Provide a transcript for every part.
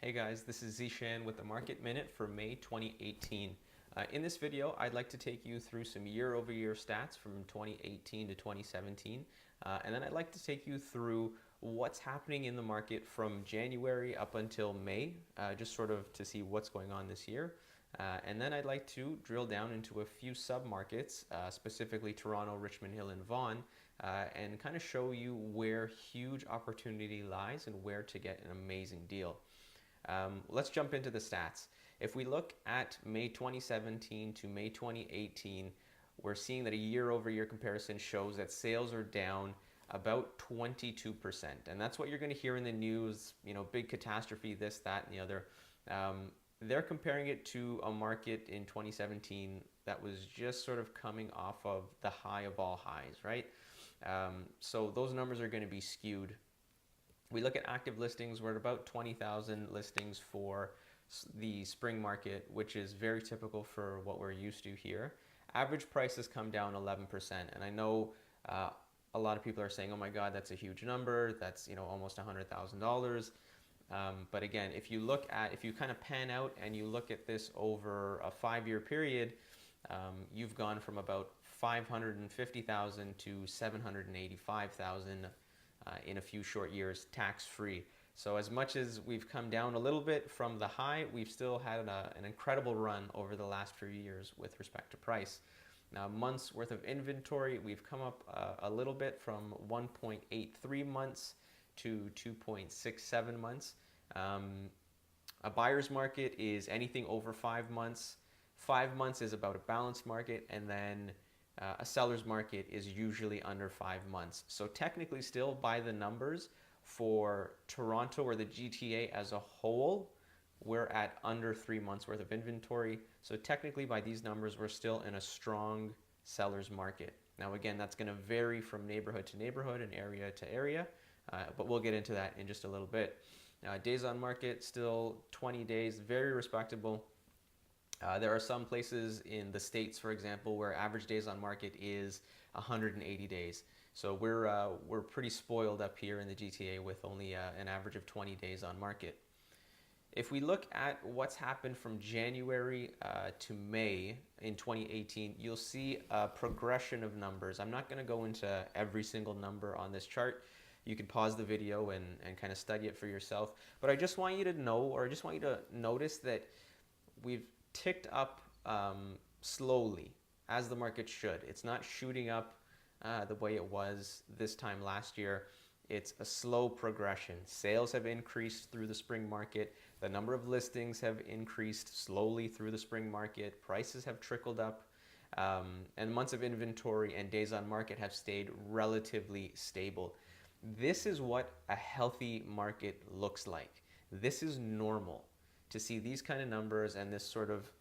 Hey guys, this is Zishan with the Market Minute for May 2018. In this video, I'd like to take you through some year-over-year stats from 2018 to 2017, and then I'd like to take you through what's happening in the market from January up until May, just sort of to see what's going on this year. And then I'd like to drill down into a few sub-markets, specifically Toronto, Richmond Hill, and Vaughan, and kind of show you where huge opportunity lies and where to get an amazing deal. Let's jump into the stats. If we look at May 2017 to May 2018, we're seeing that a year-over-year comparison shows that sales are down about 22%. And that's what you're going to hear in the news, big catastrophe, this, that, and the other. They're comparing it to a market in 2017 that was just sort of coming off of the high of all highs, right? So those numbers are going to be skewed. We look at active listings, we're at about 20,000 listings for the spring market, which is very typical for what we're used to here. Average price has come down 11%, and I know a lot of people are saying, oh my God, that's a huge number, that's almost $100,000. But again, if you kind of pan out and you look at this over a 5-year period, you've gone from about 550,000 to 785,000 in a few short years, tax-free. So as much as we've come down a little bit from the high, we've still had an incredible run over the last few years with respect to price. Now, months worth of inventory, we've come up a little bit from 1.83 months to 2.67 months. A buyer's market is anything over 5 months. 5 months is about a balanced market, and then a seller's market is usually under 5 months. So technically still by the numbers for Toronto or the GTA as a whole, we're at under 3 months worth of inventory. So technically by these numbers, we're still in a strong seller's market. Now again, that's going to vary from neighborhood to neighborhood and area to area, but we'll get into that in just a little bit. Days on market, still 20 days, very respectable. There are some places in the States, for example, where average days on market is 180 days. So we're pretty spoiled up here in the GTA with only an average of 20 days on market. If we look at what's happened from January to May in 2018, you'll see a progression of numbers. I'm not going to go into every single number on this chart. You can pause the video and kind of study it for yourself. But I just want you to know, or I just want you to notice that we've ticked up slowly, as the market should. It's not shooting up the way it was this time last year. It's a slow progression. Sales have increased through the spring market. The number of listings have increased slowly through the spring market. Prices have trickled up. And months of inventory and days on market have stayed relatively stable. This is what a healthy market looks like. This is normal. To see these kind of numbers and this sort of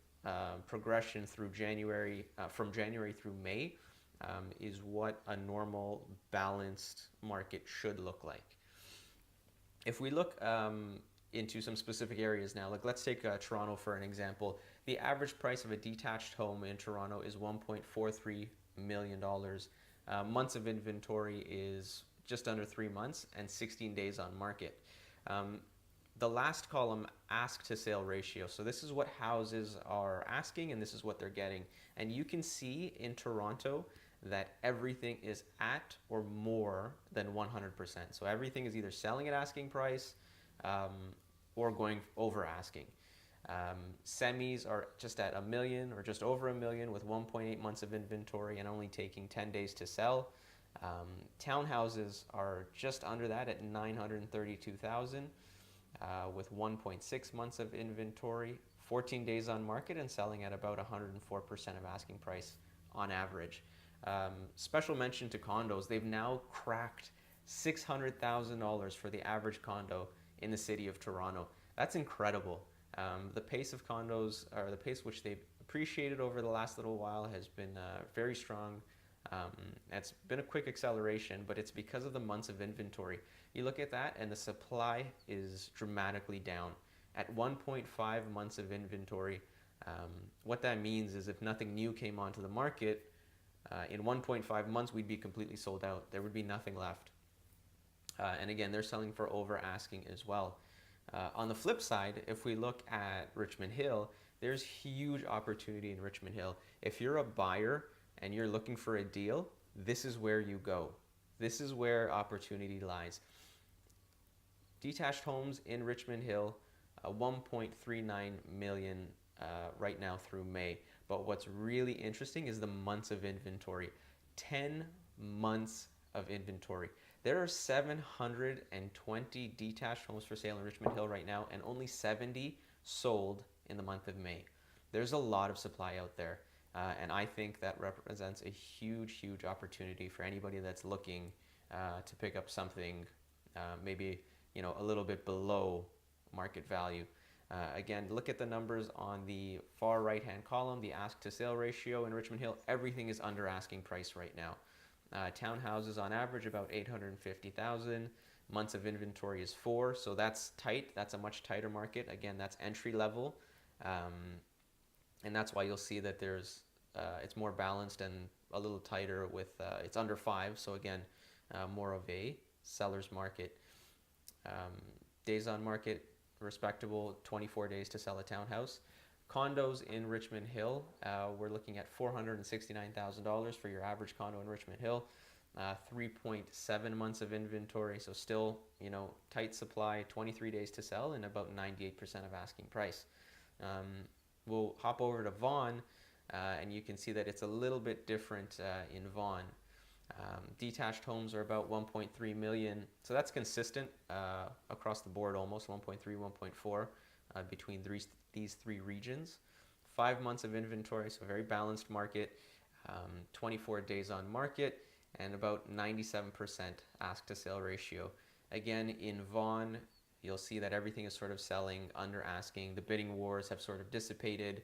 progression through January, from January through May, is what a normal, balanced market should look like. If we look into some specific areas now, like let's take Toronto for an example. The average price of a detached home in Toronto is $1.43 million. Months of inventory is just under 3 months and 16 days on market. The last column, ask to sale ratio. So this is what houses are asking and this is what they're getting. And you can see in Toronto that everything is at or more than 100%. So everything is either selling at asking price or going over asking. Semis are just at $1 million or just over $1 million with 1.8 months of inventory and only taking 10 days to sell. Townhouses are just under that at 932,000. With 1.6 months of inventory, 14 days on market, and selling at about 104% of asking price on average. Special mention to condos. They've now cracked $600,000 for the average condo in the city of Toronto. That's incredible. The pace of condos, or the pace which they've appreciated over the last little while, has been very strong. It's been a quick acceleration, but it's because of the months of inventory. You look at that and the supply is dramatically down at 1.5 months of inventory. What that means is if nothing new came onto the market, in 1.5 months we'd be completely sold out. There would be nothing left. And again, they're selling for over asking as well. On the flip side, if we look at Richmond Hill, there's huge opportunity in Richmond Hill. If you're a buyer and you're looking for a deal, this is where you go. This is where opportunity lies. Detached homes in Richmond Hill, 1.39 million right now through May. But what's really interesting is the months of inventory. 10 months of inventory. There are 720 detached homes for sale in Richmond Hill right now, and only 70 sold in the month of May. There's a lot of supply out there, and I think that represents a huge, huge opportunity for anybody that's looking to pick up something maybe a little bit below market value. Again, look at the numbers on the far right-hand column, the ask to sale ratio in Richmond Hill. Everything is under asking price right now. Townhouses on average about 850,000. Months of inventory is 4, so that's tight. That's a much tighter market. Again, that's entry level, and that's why you'll see that there's it's more balanced and a little tighter with it's under 5. So again, more of a seller's market. Days on market, respectable, 24 days to sell a townhouse. Condos in Richmond Hill, we're looking at $469,000 for your average condo in Richmond Hill. 3.7 months of inventory, so still, tight supply, 23 days to sell, and about 98% of asking price. We'll hop over to Vaughan, and you can see that it's a little bit different in Vaughan. Detached homes are about 1.3 million, so that's consistent across the board, almost 1.3, 1.4 between these three regions. 5 months of inventory, so very balanced market, 24 days on market, and about 97% ask to sale ratio. Again, in Vaughan, you'll see that everything is sort of selling under asking. The bidding wars have sort of dissipated,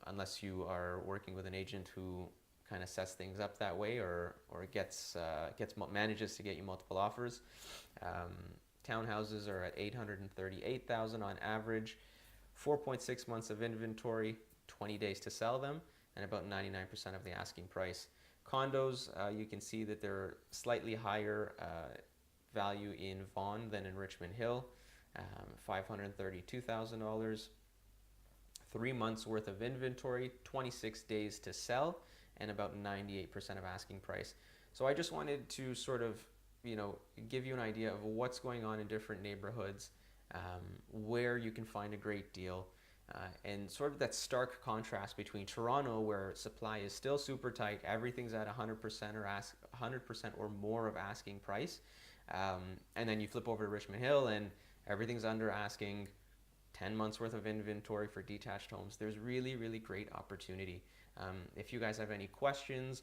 unless you are working with an agent who kind of sets things up that way, or manages to get you multiple offers. Townhouses are at 838,000 on average, 4.6 months of inventory, 20 days to sell them, and about 99% of the asking price. Condos, you can see that they're slightly higher value in Vaughan than in Richmond Hill, $532,000, 3 months worth of inventory, 26 days to sell, and about 98% of asking price. So I just wanted to sort of, give you an idea of what's going on in different neighborhoods, where you can find a great deal, and sort of that stark contrast between Toronto, where supply is still super tight, everything's at 100% or 100% or more of asking price, and then you flip over to Richmond Hill and everything's under asking, 10 months worth of inventory for detached homes. There's really, really great opportunity. If you guys have any questions,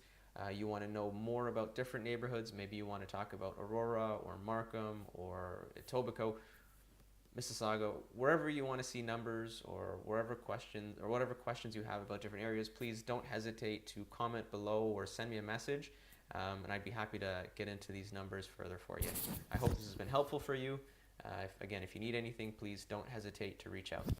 you want to know more about different neighborhoods, maybe you want to talk about Aurora or Markham or Etobicoke, Mississauga, wherever you want to see numbers or whatever questions you have about different areas, please don't hesitate to comment below or send me a message, and I'd be happy to get into these numbers further for you. I hope this has been helpful for you. If you need anything, please don't hesitate to reach out.